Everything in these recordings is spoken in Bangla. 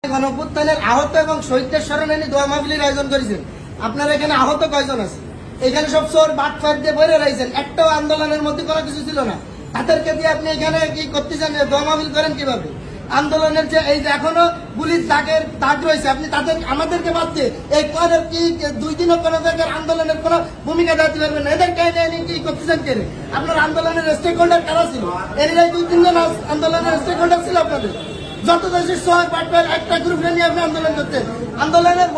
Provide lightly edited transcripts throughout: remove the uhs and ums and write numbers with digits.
গণঅভ্যুত্থানের আহত এবং শহীদদের স্মরণে দোয়া মাহফিলের আয়োজন করেছেন। আপনারা এখানে আহত কয়জন আছে? এখানে সব চোর বাটফাট দিয়ে বইরে রয়েছেন, একটাও আন্দোলনের মধ্যে কোনো কিছু ছিল না। তাদেরকে দিয়ে আপনি এখানে কি করতেছেন? দোয়া মাহফিল করেন কিভাবে? আন্দোলনের যে এই যে এখনো গুলির দাগ রয়েছে, আপনি তাদের আমাদেরকে বাদ দিয়ে এই পরের কি 2 দিনও কোনো জায়গার আন্দোলনের কোনো ভূমিকা দিতে পারবেন না। এদের কাহিনী কি করতেছেন কেন? আপনার আন্দোলনের স্টেক হোল্ডার কারা ছিল? এরাই 2-3 জন আন্দোলনের স্টেক হোল্ডার ছিল আপনাদের। যত দেশের সহায় পাঠবেন একটা গ্রুপ নিয়ে আপনি আন্দোলন করতেন। আন্দোলনের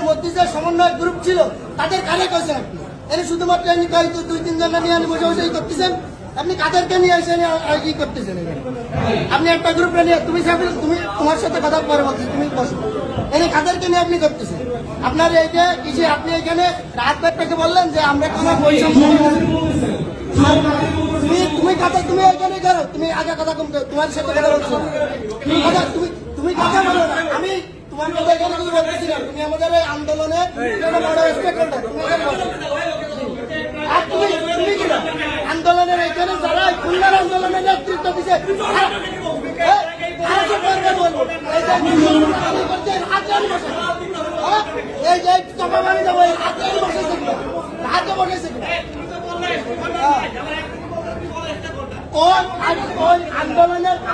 মধ্যে যে সমন্বয় গ্রুপ ছিল তাদের কারে কইছেন আপনি? এর শুধুমাত্র এমনি 2-3 জন নিয়ে বসে বসে করতেছেন। আপনি কাদেরকে নিয়ে এসে কি করতেছেন? আপনি একটা গ্রুপ নিয়ে তুমি তোমার সাথে কথা পরে বলছি, তুমি বসো। এনে কাদেরকে নিয়ে আপনি করতেছেন? আপনার এই যে কিছু আপনি এখানে রাত ব্যাগটাকে বললেন যে আমরা কোনো বৈষম্য তুমি এখানে করো, তুমি আগে কথা কম করো, তোমার সাথে কথা বলছো তুমি কথা বলো না। আমি তোমার কথা এখানে কিছু বলতেছি না। তুমি আমাদের এই আন্দোলনে বড় স্টেক হোল্ডার, তুমি কি না আন্দোলনের এখানে যারা খুলনার আন্দোলনের নেতৃত্ব দিচ্ছে এই যে চাপা মারি যাবো হাতে বসেছে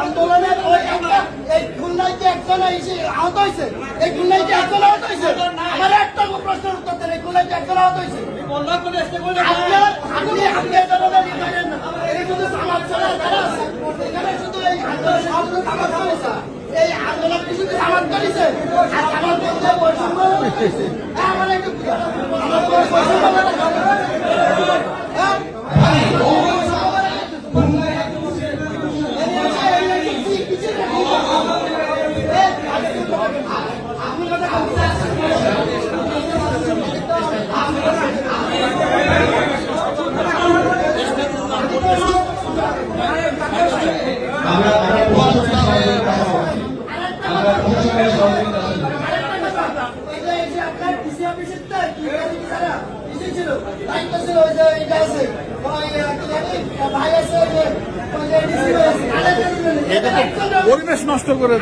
আন্দোলনের ওই একটা এই খুলনায় যে একজন আহত হয়েছে, এই খুলনায় যে একজন আহত হয়েছে, আমার একটা প্রশ্নের উত্তর দেন, এই খুলনায় যে একজন আহত হয়েছে শুধু এই আন্দোলন শুধু সামাজ করেছে আর আমার মধ্যে বৈষম্য আমার একটু পরিবেশ নষ্ট করে